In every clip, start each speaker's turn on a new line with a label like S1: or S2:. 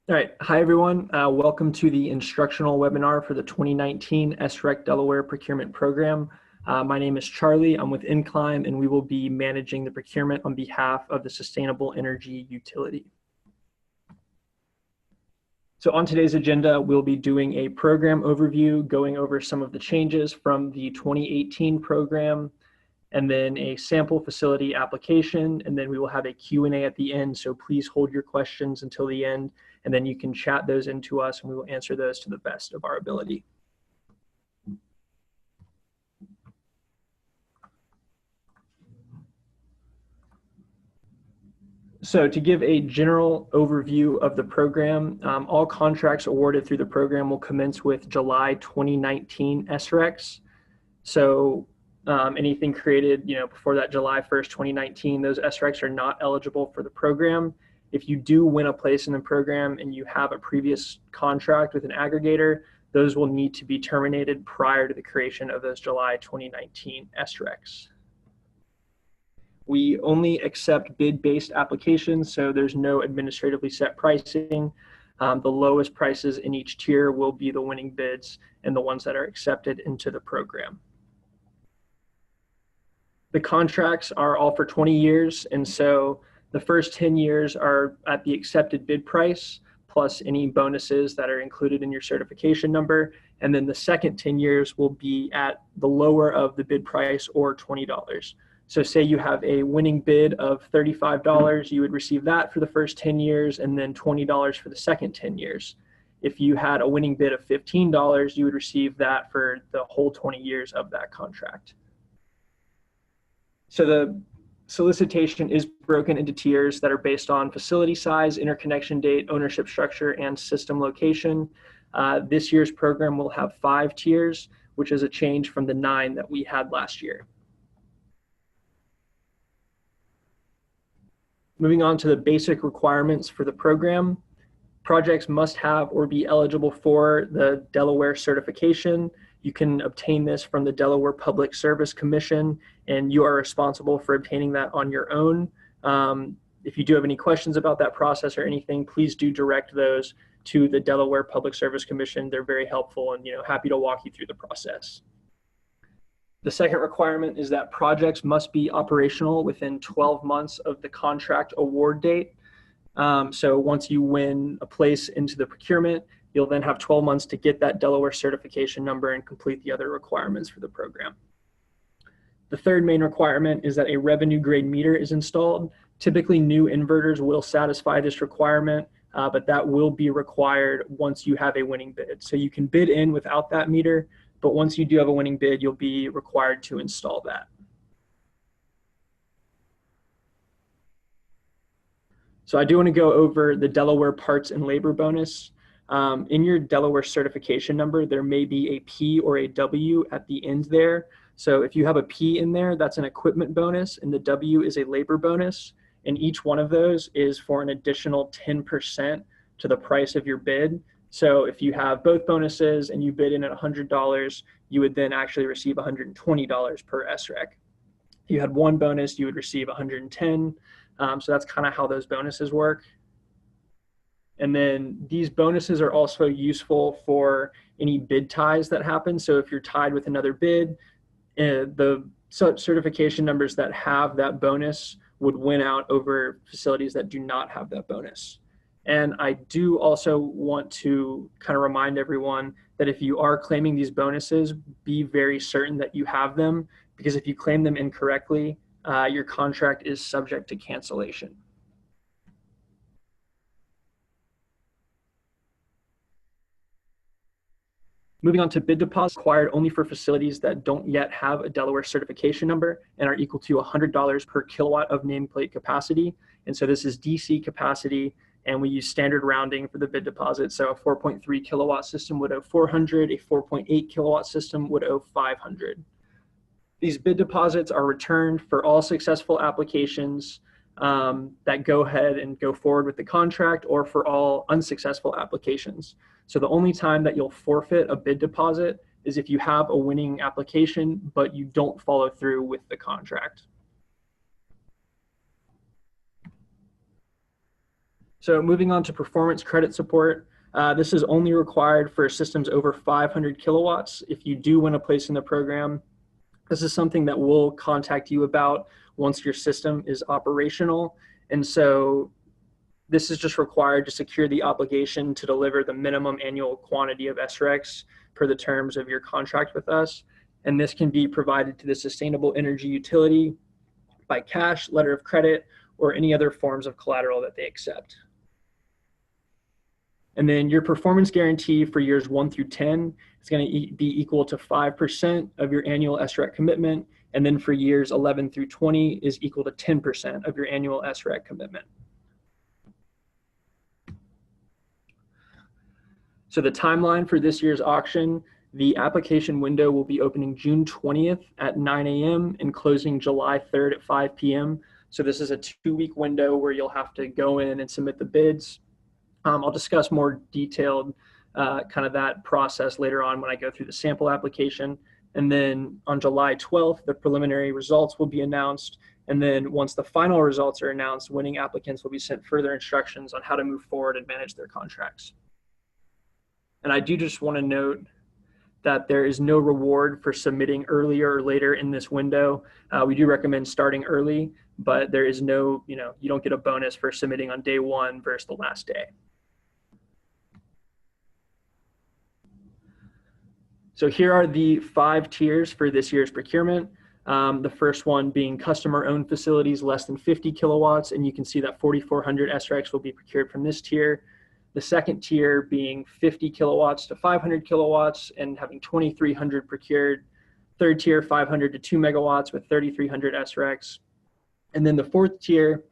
S1: All right. Hi, everyone. Welcome to the instructional webinar for the 2019 SRECDelaware Procurement Program. My name is Charlie. I'm with Incline, and we will be managing the procurement on behalf of the Sustainable Energy Utility. So on today's agenda, we'll be doing a program overview, going over some of the changes from the 2018 program, and then a sample facility application, and then we will have a Q&A at the end, so please hold your questions until the end, and then you can chat those into us, and we will answer those to the best of our ability. So to give a general overview of the program, all contracts awarded through the program will commence with July 2019 SRECs. So anything created before that July 1st, 2019, those SRECs are not eligible for the program. If you do win a place in the program and you have a previous contract with an aggregator, those will need to be terminated prior to the creation of those July 2019 SRECs. We only accept bid-based applications, so there's no administratively set pricing. The lowest prices in each tier will be the winning bids and the ones that are accepted into the program. The contracts are all for 20 years, and so the first 10 years are at the accepted bid price, plus any bonuses that are included in your certification number, and then the second 10 years will be at the lower of the bid price, or $20. So say you have a winning bid of $35, you would receive that for the first 10 years, and then $20 for the second 10 years. If you had a winning bid of $15, you would receive that for the whole 20 years of that contract. So the solicitation is broken into tiers that are based on facility size, interconnection date, ownership structure, and system location. This year's program will have 5 tiers, which is a change from the 9 that we had last year. Moving on to the basic requirements for the program. Projects must have or be eligible for the Delaware certification. You can obtain this from the Delaware Public Service Commission, and you are responsible for obtaining that on your own. If you do have any questions about that process or anything, please do direct those to the Delaware Public Service Commission. They're very helpful and happy to walk you through the process. The second requirement is that projects must be operational within 12 months of the contract award date. So once you win a place into the procurement, you'll then have 12 months to get that Delaware certification number and complete the other requirements for the program. The third main requirement is that a revenue grade meter is installed. Typically, new inverters will satisfy this requirement, but that will be required once you have a winning bid. So you can bid in without that meter, but once you do have a winning bid, you'll be required to install that. So I do want to go over the Delaware parts and labor bonus. In your Delaware certification number, there may be a P or a W at the end there. So if you have a P in there, that's an equipment bonus, and the W is a labor bonus. And each one of those is for an additional 10% to the price of your bid. So if you have both bonuses and you bid in at $100, you would then actually receive $120 per SREC. If you had one bonus, you would receive $110. So that's kind of how those bonuses work. And then these bonuses are also useful for any bid ties that happen. So if you're tied with another bid, the certification numbers that have that bonus would win out over facilities that do not have that bonus. And I do also want to kind of remind everyone that if you are claiming these bonuses, be very certain that you have them, because if you claim them incorrectly, your contract is subject to cancellation. Moving on to bid deposits, required only for facilities that don't yet have a Delaware certification number and are equal to $100 per kilowatt of nameplate capacity. And so this is DC capacity, and we use standard rounding for the bid deposit. So a 4.3 kilowatt system would owe 400, a 4.8 kilowatt system would owe 500. These bid deposits are returned for all successful applications that go ahead and go forward with the contract, or for all unsuccessful applications. So the only time that you'll forfeit a bid deposit is if you have a winning application, but you don't follow through with the contract. So moving on to performance credit support, this is only required for systems over 500 kilowatts. If you do win a place in the program, this is something that we'll contact you about once your system is operational. And so this is just required to secure the obligation to deliver the minimum annual quantity of SRECs per the terms of your contract with us. And this can be provided to the sustainable energy utility by cash, letter of credit, or any other forms of collateral that they accept. And then your performance guarantee for years 1 through 10 is going to be equal to 5% of your annual SREC commitment. And then for years 11 through 20 is equal to 10% of your annual SREC commitment. So the timeline for this year's auction, the application window will be opening June 20th at 9 a.m. and closing July 3rd at 5 p.m. So this is a 2-week window where you'll have to go in and submit the bids. I'll discuss more detailed kind of that process later on when I go through the sample application. And then on July 12th, the preliminary results will be announced. And then once the final results are announced, winning applicants will be sent further instructions on how to move forward and manage their contracts. And I do just want to note that there is no reward for submitting earlier or later in this window. We do recommend starting early, but there is no, you don't get a bonus for submitting on day 1 versus the last day. So here are the 5 tiers for this year's procurement. The first one being customer-owned facilities less than 50 kilowatts, and you can see that 4,400 SRECs will be procured from this tier. The second tier being 50 kilowatts to 500 kilowatts and having 2,300 procured. Third tier, 500 to 2 megawatts with 3,300 SRECs. And then the fourth tier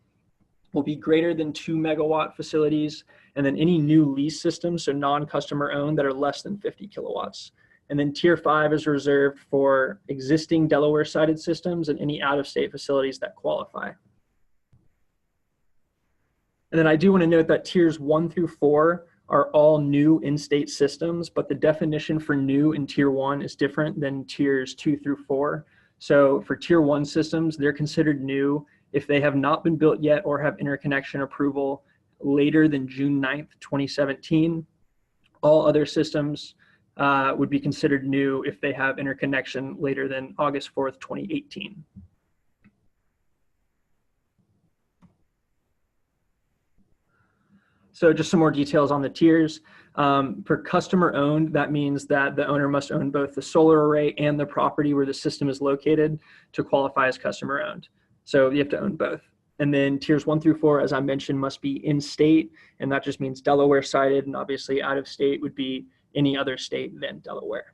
S1: will be greater than 2 megawatt facilities, and then any new lease systems, so non-customer owned, that are less than 50 kilowatts. And then tier 5 is reserved for existing Delaware sited systems and any out-of-state facilities that qualify. And then I do want to note that tiers 1 through 4 are all new in-state systems, but the definition for new in tier 1 is different than tiers 2 through 4. So for tier 1 systems, they're considered new if they have not been built yet or have interconnection approval later than June 9th, 2017. All other systems would be considered new if they have interconnection later than August 4th, 2018. So just some more details on the tiers. For customer owned, that means that the owner must own both the solar array and the property where the system is located to qualify as customer owned. So you have to own both. And then tiers 1 through 4, as I mentioned, must be in state, and that just means Delaware sited, and obviously out of state would be any other state than Delaware.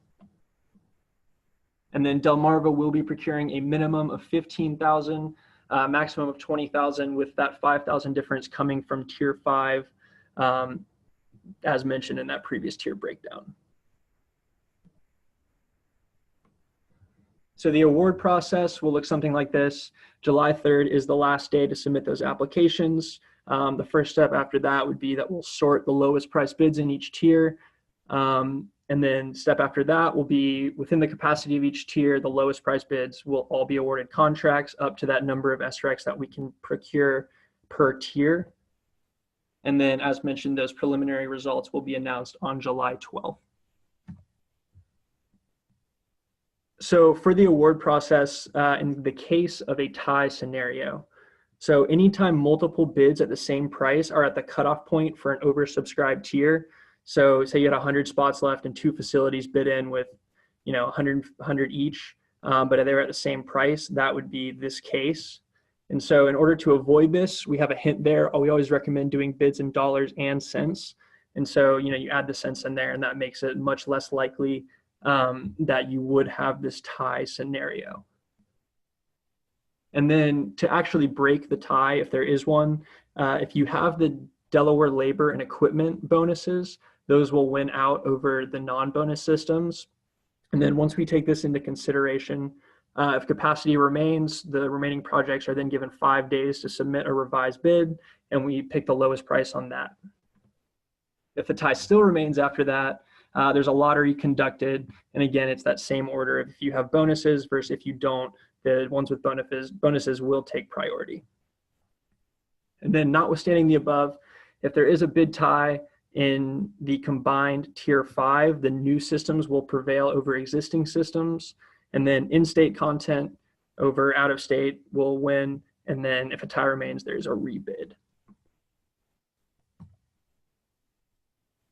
S1: And then Delmarva will be procuring a minimum of 15,000, maximum of 20,000, with that 5,000 difference coming from tier 5, as mentioned in that previous tier breakdown. So the award process will look something like this. July 3rd is the last day to submit those applications. The first step after that would be that we'll sort the lowest price bids in each tier. And then step after that will be within the capacity of each tier, the lowest price bids will all be awarded contracts up to that number of SRECs that we can procure per tier. And then, as mentioned, those preliminary results will be announced on July 12th. So for the award process, in the case of a tie scenario, so anytime multiple bids at the same price are at the cutoff point for an oversubscribed tier, so say you had 100 spots left and 2 facilities bid in with 100 each, but they were at the same price, that would be this case. And so in order to avoid this, we have a hint there. We always recommend doing bids in dollars and cents. And so, you add the cents in there, and that makes it much less likely that you would have this tie scenario. And then to actually break the tie, if there is one, if you have the Delaware labor and equipment bonuses, those will win out over the non-bonus systems. And then once we take this into consideration, if capacity remains, the remaining projects are then given 5 days to submit a revised bid, and we pick the lowest price on that. If the tie still remains after that, there's a lottery conducted, and again, it's that same order. If you have bonuses versus if you don't, the ones with bonuses will take priority. And then notwithstanding the above, If there is a bid tie in the combined tier 5, the new systems will prevail over existing systems, and then in-state content over out-of-state will win, and then if a tie remains, there's a rebid.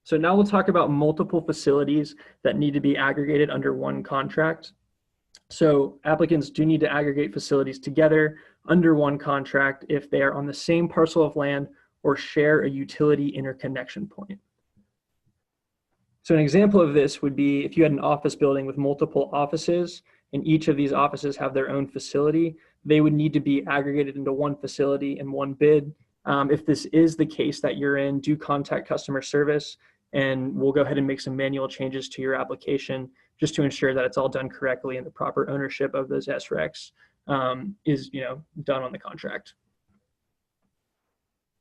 S1: So now we'll talk about multiple facilities that need to be aggregated under one contract. So applicants do need to aggregate facilities together under one contract if they are on the same parcel of land or share a utility interconnection point. So an example of this would be if you had an office building with multiple offices and each of these offices have their own facility, they would need to be aggregated into one facility and one bid. If this is the case that you're in, do contact customer service and we'll go ahead and make some manual changes to your application just to ensure that it's all done correctly and the proper ownership of those SRECs is done on the contract.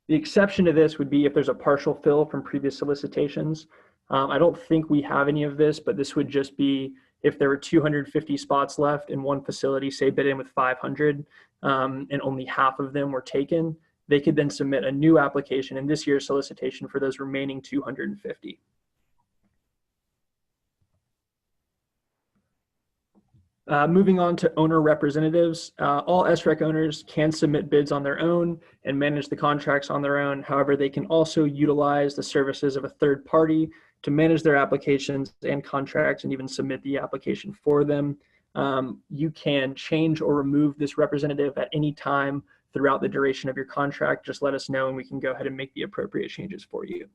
S1: The exception to this would be if there's a partial fill from previous solicitations. I don't think we have any of this, but this would just be if there were 250 spots left in one facility, say bid in with 500, and only half of them were taken, they could then submit a new application in this year's solicitation for those remaining 250. Moving on to owner representatives, all SREC owners can submit bids on their own and manage the contracts on their own. However, they can also utilize the services of a third party to manage their applications and contracts and even submit the application for them. You can change or remove this representative at any time throughout the duration of your contract. Just let us know and we can go ahead and make the appropriate changes for you.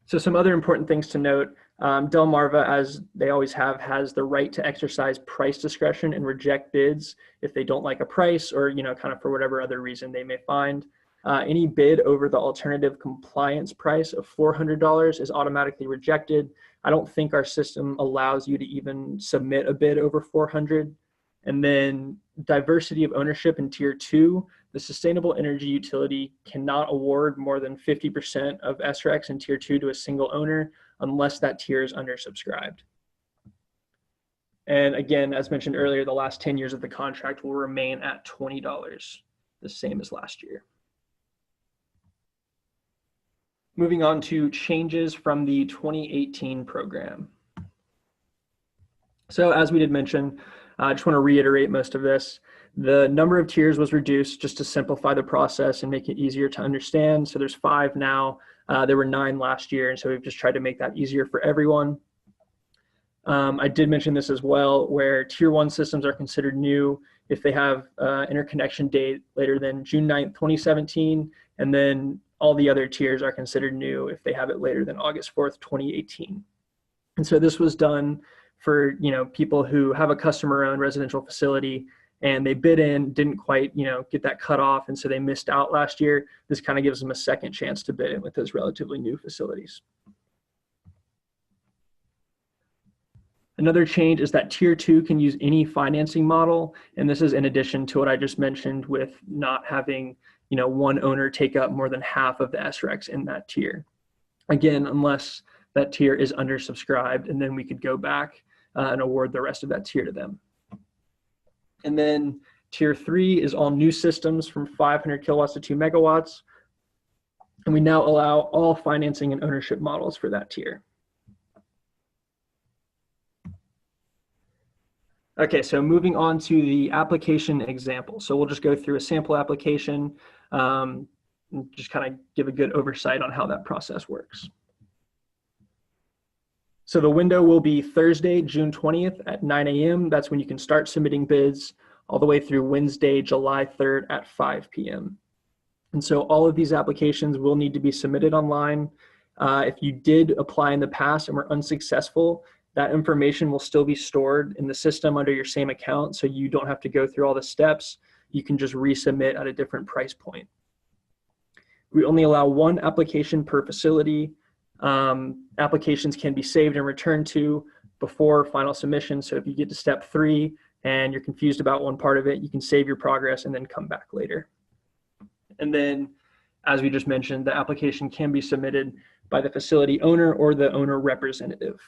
S1: So some other important things to note, Delmarva, as they always have, has the right to exercise price discretion and reject bids if they don't like a price or, kind of for whatever other reason they may find. Any bid over the alternative compliance price of $400 is automatically rejected. I don't think our system allows you to even submit a bid over $400. And then diversity of ownership in tier 2, the sustainable energy utility cannot award more than 50% of SRECs in tier 2 to a single owner unless that tier is undersubscribed. And again, as mentioned earlier, the last 10 years of the contract will remain at $20, the same as last year. Moving on to changes from the 2018 program. So as we did mention, I just want to reiterate most of this. The number of tiers was reduced just to simplify the process and make it easier to understand. So there's 5 now. There were 9 last year, and so we've just tried to make that easier for everyone. I did mention this as well, where tier 1 systems are considered new if they have interconnection date later than June 9th, 2017, and then all the other tiers are considered new if they have it later than August 4th, 2018. And so this was done for people who have a customer-owned residential facility and they bid in, didn't quite get that cut off, and so they missed out last year. This kind of gives them a second chance to bid in with those relatively new facilities. Another change is that tier 2 can use any financing model, and this is in addition to what I just mentioned with not having one owner take up more than half of the SRECs in that tier. Again, unless that tier is undersubscribed, and then we could go back and award the rest of that tier to them. And then tier 3 is all new systems from 500 kilowatts to 2 megawatts. And we now allow all financing and ownership models for that tier. Okay, so moving on to the application example. So we'll just go through a sample application, and just kind of give a good oversight on how that process works. So the window will be Thursday, June 20th at 9 a.m. That's when you can start submitting bids, all the way through Wednesday, July 3rd at 5 p.m. And so all of these applications will need to be submitted online. If you did apply in the past and were unsuccessful, that information will still be stored in the system under your same account, so you don't have to go through all the steps. You can just resubmit at a different price point. We only allow 1 application per facility. Applications can be saved and returned to before final submission. So if you get to step 3 and you're confused about one part of it, you can save your progress and then come back later. And then, as we just mentioned, the application can be submitted by the facility owner or the owner representative.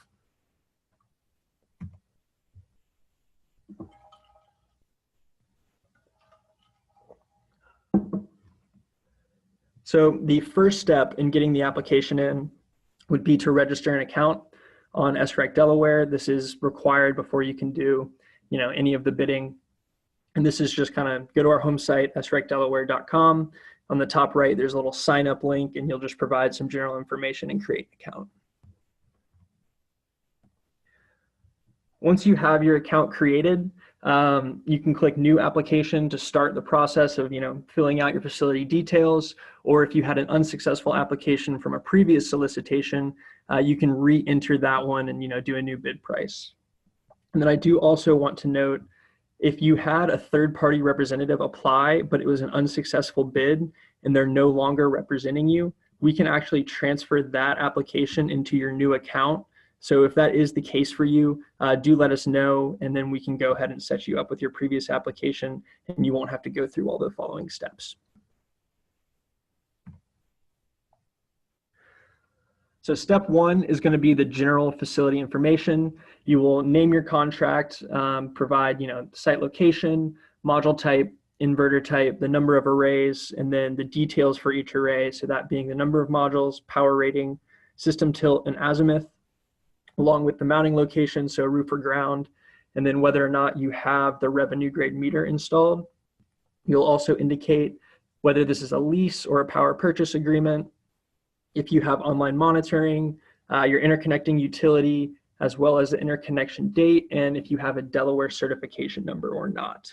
S1: So the first step in getting the application in would be to register an account on SRECDelaware. This is required before you can do, any of the bidding. And this is just kind of go to our home site, SRECDelaware.com. On the top right, there's a little sign up link, and you'll just provide some general information and create an account. Once you have your account created, you can click New Application to start the process of filling out your facility details, or if you had an unsuccessful application from a previous solicitation, you can re-enter that one and do a new bid price. And then I do also want to note, if you had a third-party representative apply, but it was an unsuccessful bid and they're no longer representing you, we can actually transfer that application into your new account. So if that is the case for you, do let us know, and then we can go ahead and set you up with your previous application, and you won't have to go through all the following steps. So step one is going to be the general facility information. You will name your contract, provide site location, module type, inverter type, the number of arrays, and then the details for each array. So that being the number of modules, power rating, system tilt, and azimuth, along with the mounting location, so roof or ground, and then whether or not you have the revenue grade meter installed. You'll also indicate whether this is a lease or a power purchase agreement, if you have online monitoring, your interconnecting utility, as well as the interconnection date, and if you have a Delaware certification number or not.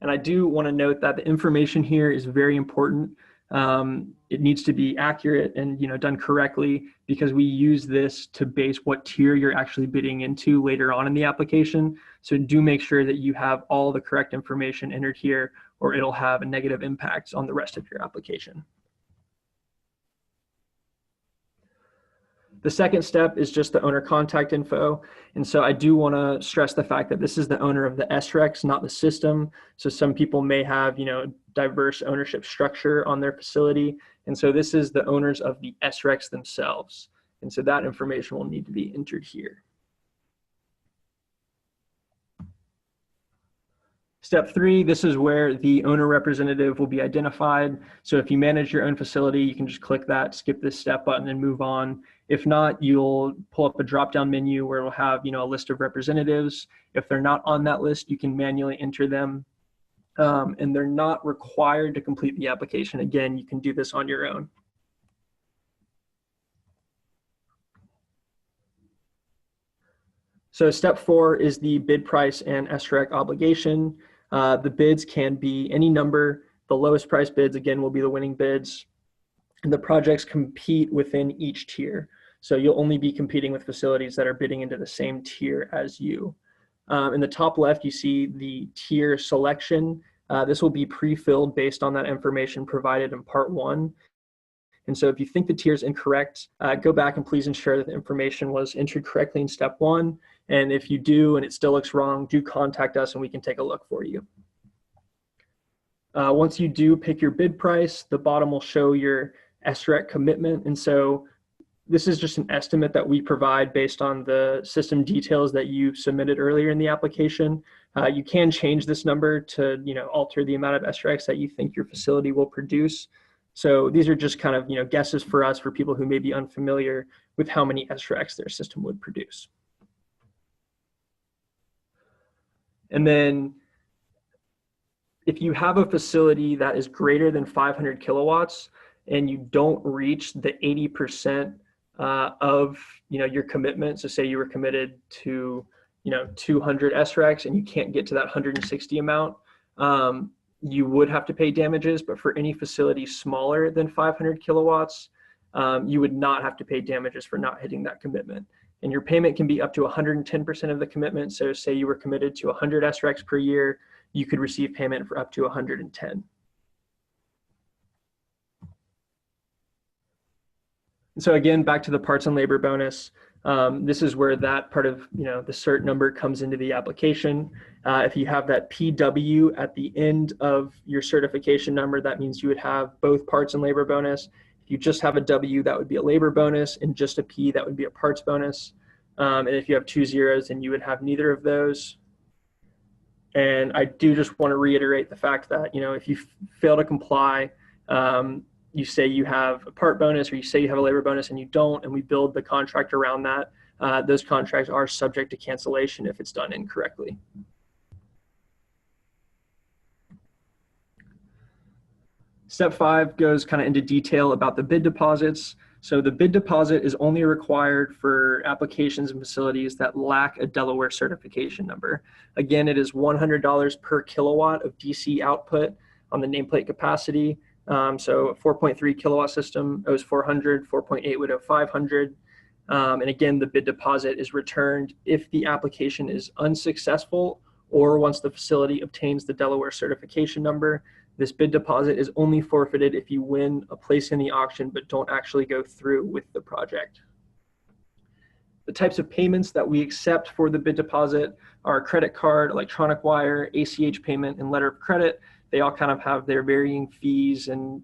S1: And I do want to note that the information here is very important. It needs to be accurate and done correctly, because we use this to base what tier you're actually bidding into later on in the application. So do make sure that you have all the correct information entered here, or it'll have a negative impact on the rest of your application. The second step is just the owner contact info. And so I do want to stress the fact that this is the owner of the SRECs, not the system. So some people may have, diverse ownership structure on their facility. And so this is the owners of the SRECs themselves. And so that information will need to be entered here. Step three, this is where the owner representative will be identified. So if you manage your own facility, you can just click that, skip this step button, and move on. If not, you'll pull up a drop-down menu where it'll have a list of representatives. If they're not on that list, you can manually enter them. And they're not required to complete the application. Again, you can do this on your own. So step four is the bid price and SREC obligation. The bids can be any number. The lowest price bids, again, will be the winning bids. And the projects compete within each tier. So you'll only be competing with facilities that are bidding into the same tier as you. In the top left, you see the tier selection. This will be pre-filled based on that information provided in part one. And so if you think the tier is incorrect, go back and please ensure that the information was entered correctly in step one. And if you do and it still looks wrong, do contact us and we can take a look for you. Once you do pick your bid price, the bottom will show your SREC commitment. And so this is just an estimate that we provide based on the system details that you submitted earlier in the application. You can change this number to alter the amount of SRECs that you think your facility will produce. So these are just kind of guesses for us, for people who may be unfamiliar with how many SRECs their system would produce. And then if you have a facility that is greater than 500 kilowatts and you don't reach the 80% of your commitment, so say you were committed to 200 SRECs and you can't get to that 160 amount, you would have to pay damages. But for any facility smaller than 500 kilowatts, you would not have to pay damages for not hitting that commitment. And your payment can be up to 110% of the commitment. So say you were committed to 100 SRECs per year, you could receive payment for up to 110. And so again, back to the parts and labor bonus. This is where that part of the cert number comes into the application. If you have that PW at the end of your certification number, that means you would have both parts and labor bonus. If you just have a W, that would be a labor bonus, and just a P, that would be a parts bonus. And if you have 2 zeros, then you would have neither of those. And I do just want to reiterate the fact that if you fail to comply, you say you have a part bonus or you say you have a labor bonus and you don't, and we build the contract around that, those contracts are subject to cancellation if it's done incorrectly. Step 5 goes kind of into detail about the bid deposits. So the bid deposit is only required for applications and facilities that lack a Delaware certification number. Again, it is $100 per kilowatt of DC output on the nameplate capacity. So a 4.3 kilowatt system owes 400, 4.8 would owe 500. And again, the bid deposit is returned if the application is unsuccessful or once the facility obtains the Delaware certification number. This bid deposit is only forfeited if you win a place in the auction but don't actually go through with the project. The types of payments that we accept for the bid deposit are credit card, electronic wire, ACH payment, and letter of credit. They all kind of have their varying fees and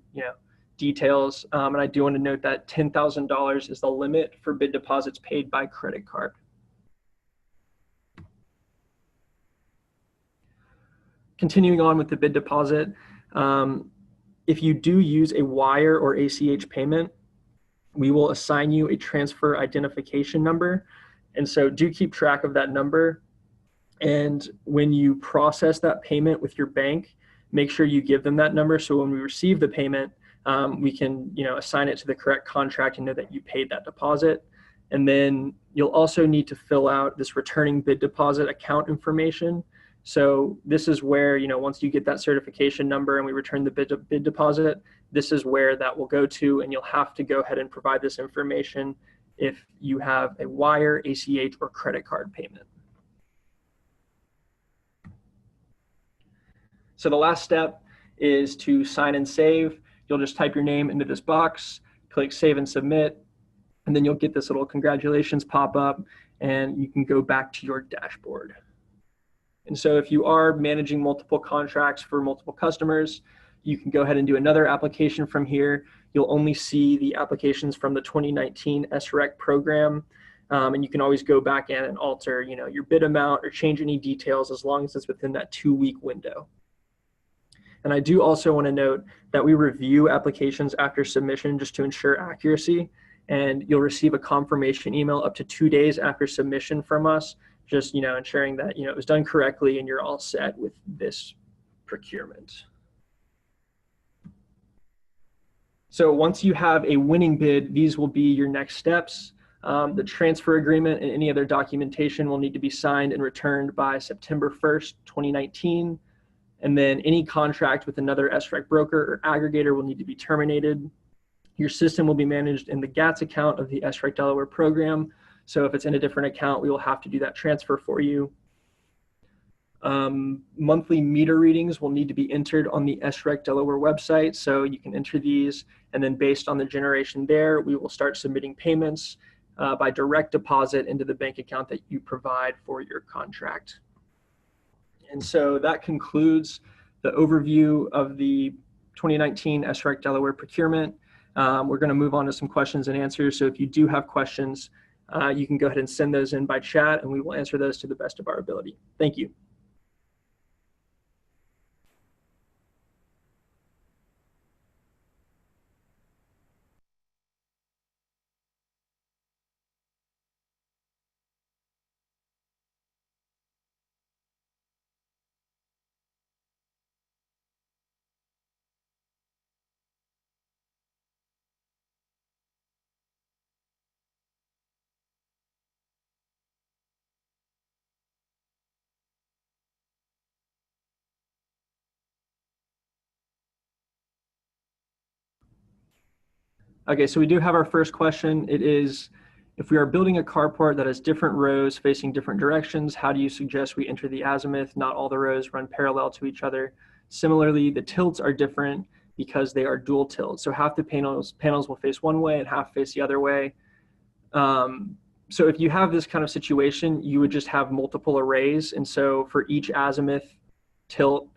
S1: details. And I do want to note that $10,000 is the limit for bid deposits paid by credit card. Continuing on with the bid deposit, if you do use a wire or ACH payment, we will assign you a transfer identification number. And so do keep track of that number. And when you process that payment with your bank, make sure you give them that number. So when we receive the payment, we can assign it to the correct contract and know that you paid that deposit. And then you'll also need to fill out this returning bid deposit account information. So this is where, once you get that certification number and we return the bid deposit, this is where that will go to, and you'll have to go ahead and provide this information if you have a wire, ACH, or credit card payment. So the last step is to sign and save. You'll just type your name into this box, click save and submit, and then you'll get this little congratulations pop up, and you can go back to your dashboard. And so if you are managing multiple contracts for multiple customers, you can go ahead and do another application from here. You'll only see the applications from the 2019 SREC program. And you can always go back in and alter, your bid amount or change any details as long as it's within that 2-week window. And I do also want to note that we review applications after submission just to ensure accuracy. And you'll receive a confirmation email up to 2 days after submission from us, just ensuring that it was done correctly and you're all set with this procurement. So once you have a winning bid, these will be your next steps. The transfer agreement and any other documentation will need to be signed and returned by September 1st, 2019. And then any contract with another SREC broker or aggregator will need to be terminated. Your system will be managed in the GATS account of the SRECDelaware program. So if it's in a different account, we will have to do that transfer for you. Monthly meter readings will need to be entered on the SRECDelaware website. So you can enter these, and then based on the generation there, we will start submitting payments by direct deposit into the bank account that you provide for your contract. And so that concludes the overview of the 2019 SRECDelaware procurement. We're going to move on to some questions and answers. So if you do have questions, you can go ahead and send those in by chat, and we will answer those to the best of our ability. Thank you. Okay, so we do have our first question. It is, if we are building a carport that has different rows facing different directions, how do you suggest we enter the azimuth? Not all the rows run parallel to each other. Similarly, the tilts are different because they are dual tilts. So half the panels will face one way and half face the other way. So if you have this kind of situation, you would just have multiple arrays. And so for each azimuth, tilt,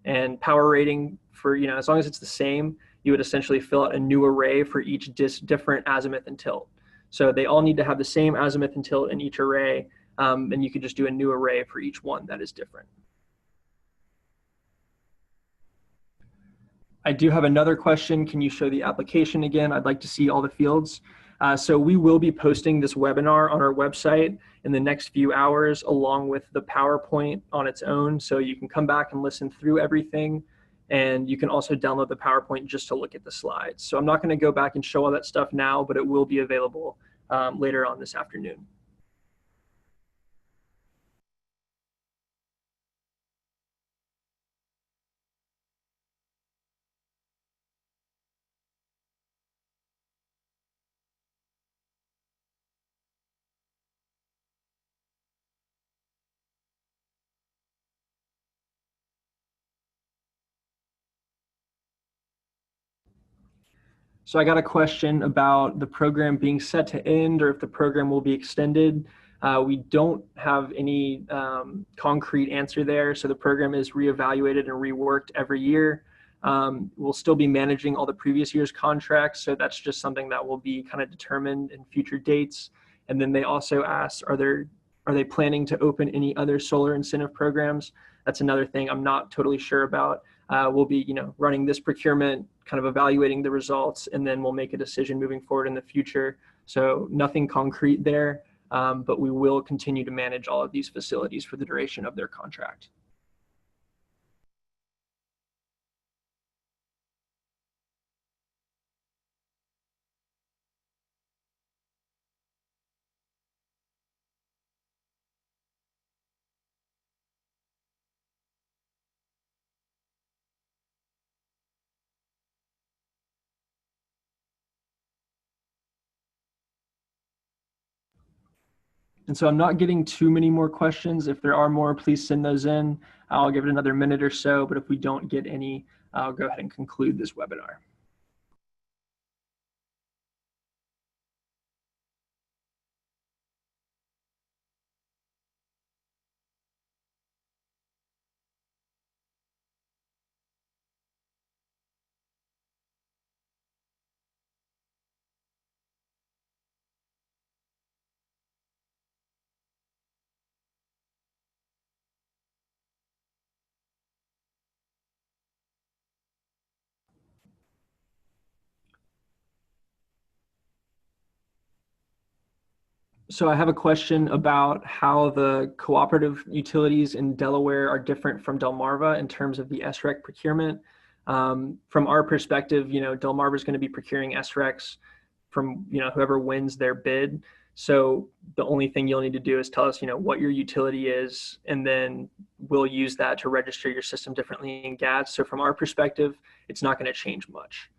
S1: and power rating, for as long as it's the same, you would essentially fill out a new array for each different azimuth and tilt. So they all need to have the same azimuth and tilt in each array, and you could just do a new array for each one that is different. I do have another question. Can you show the application again? I'd like to see all the fields. So we will be posting this webinar on our website in the next few hours, along with the PowerPoint on its own. So you can come back and listen through everything. And you can also download the PowerPoint just to look at the slides. So I'm not going to go back and show all that stuff now, but it will be available later on this afternoon. So I got a question about the program being set to end or if the program will be extended. We don't have any concrete answer there. So the program is reevaluated and reworked every year. We'll still be managing all the previous year's contracts. So that's just something that will be kind of determined in future dates. And then they also asked, are they planning to open any other solar incentive programs? That's another thing I'm not totally sure about. We'll be, running this procurement, kind of evaluating the results, and then we'll make a decision moving forward in the future. So nothing concrete there, but we will continue to manage all of these facilities for the duration of their contract. And so I'm not getting too many more questions. If there are more, please send those in. I'll give it another minute or so, but if we don't get any, I'll go ahead and conclude this webinar. So I have a question about how the cooperative utilities in Delaware are different from Delmarva in terms of the SREC procurement. From our perspective, Delmarva is going to be procuring SRECs from, whoever wins their bid. So the only thing you'll need to do is tell us, what your utility is, and then we'll use that to register your system differently in GATS. So from our perspective, it's not going to change much.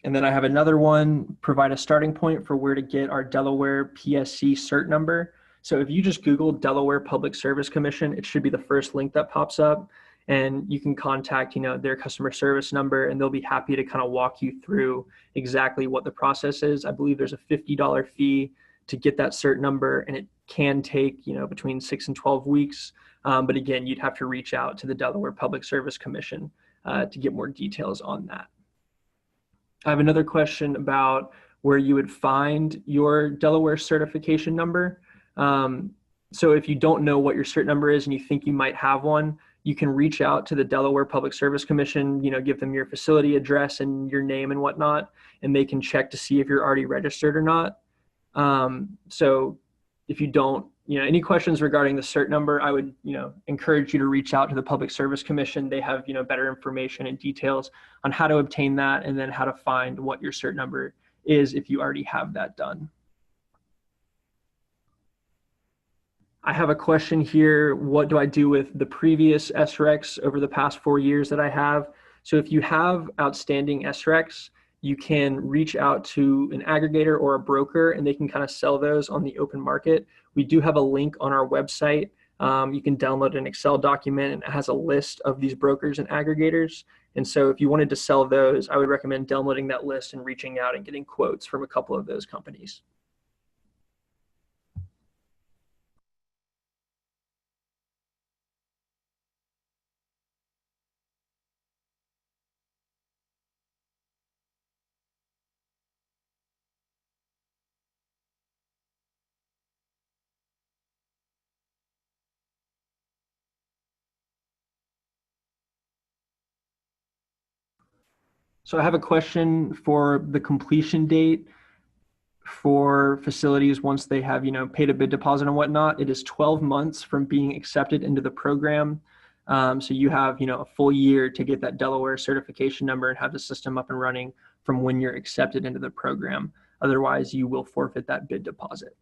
S1: And then I have another one, provide a starting point for where to get our Delaware PSC cert number. So if you just Google Delaware Public Service Commission, it should be the first link that pops up. And you can contact, their customer service number, and they'll be happy to kind of walk you through exactly what the process is. I believe there's a $50 fee to get that cert number, and it can take, between 6 and 12 weeks. But again, you'd have to reach out to the Delaware Public Service Commission to get more details on that. I have another question about where you would find your Delaware certification number. So if you don't know what your cert number is and you think you might have one, you can reach out to the Delaware Public Service Commission, give them your facility address and your name and whatnot, and they can check to see if you're already registered or not. So if you don't, any questions regarding the cert number, I would, encourage you to reach out to the Public Service Commission. They have, better information and details on how to obtain that and then how to find what your cert number is if you already have that done. I have a question here. What do I do with the previous SRECs over the past 4 years that I have? So if you have outstanding SRECs, you can reach out to an aggregator or a broker, and they can kind of sell those on the open market. We do have a link on our website. You can download an Excel document, and it has a list of these brokers and aggregators. And so if you wanted to sell those, I would recommend downloading that list and reaching out and getting quotes from a couple of those companies. So I have a question for the completion date for facilities once they have, paid a bid deposit and whatnot. It is 12 months from being accepted into the program. So you have, a full year to get that Delaware certification number and have the system up and running from when you're accepted into the program. Otherwise, you will forfeit that bid deposit.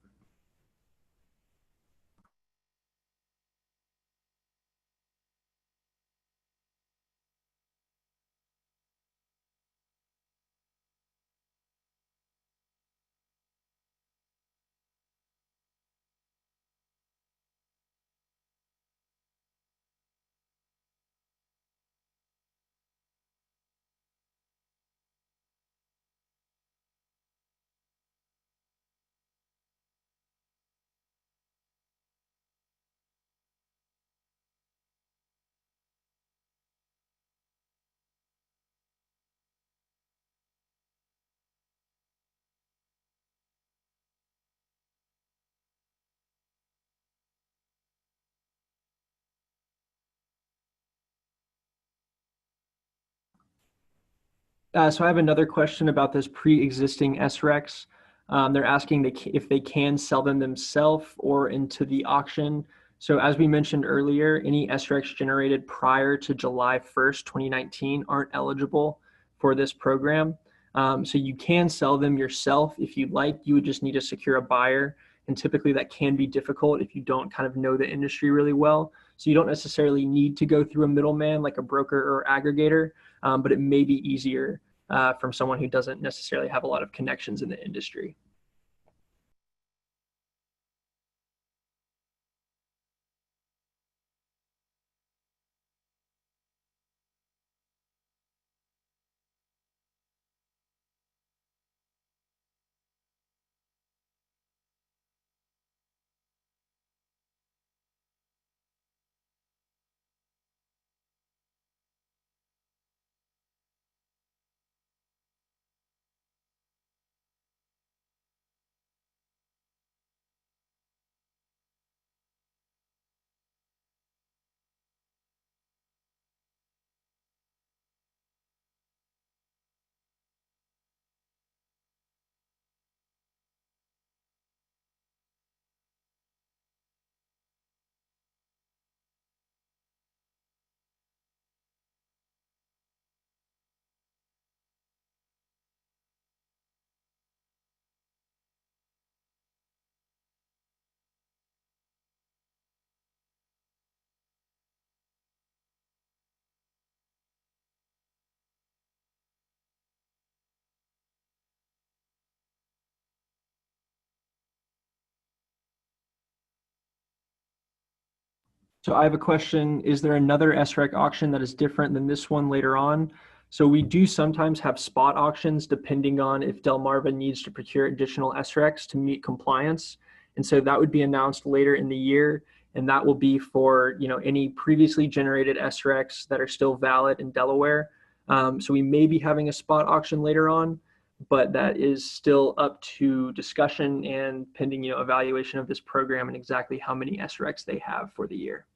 S1: So I have another question about this pre-existing SRECs. They're asking if they can sell them themselves or into the auction. So as we mentioned earlier, any SRECs generated prior to July 1st, 2019 aren't eligible for this program. So you can sell them yourself if you'd like. You would just need to secure a buyer. And typically that can be difficult if you don't kind of know the industry really well. So you don't necessarily need to go through a middleman like a broker or aggregator, but it may be easier from someone who doesn't necessarily have a lot of connections in the industry. So I have a question. Is there another SREC auction that is different than this one later on? So we do sometimes have spot auctions depending on if Delmarva needs to procure additional SRECs to meet compliance. And so that would be announced later in the year. And that will be for, any previously generated SRECs that are still valid in Delaware. So we may be having a spot auction later on, but that is still up to discussion and pending, evaluation of this program and exactly how many SRECs they have for the year.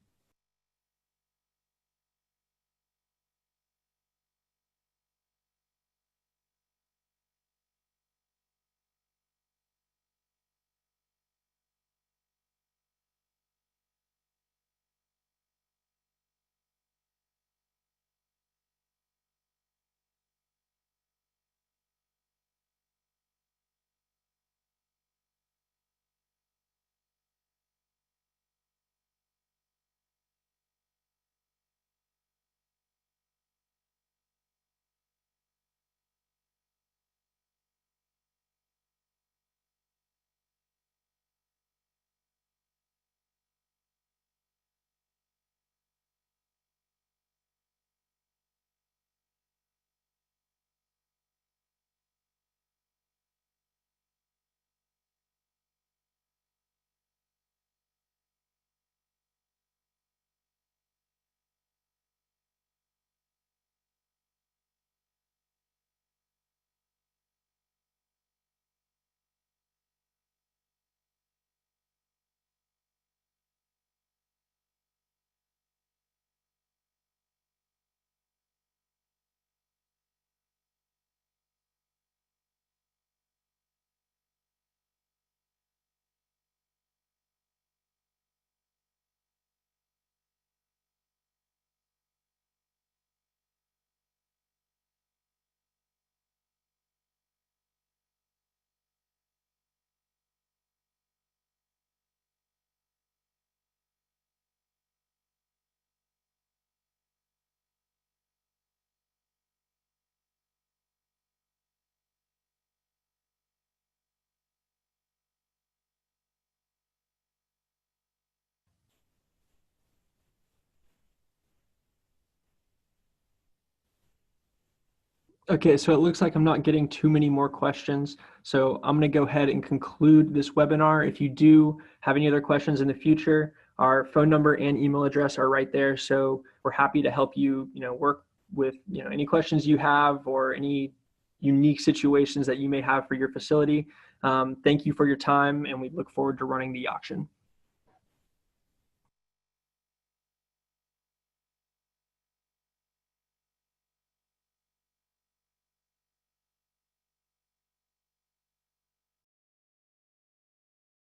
S1: Okay, so it looks like I'm not getting too many more questions. So I'm going to go ahead and conclude this webinar. If you do have any other questions in the future, our phone number and email address are right there. So we're happy to help you, work with, any questions you have or any unique situations that you may have for your facility. Thank you for your time, and we look forward to running the auction.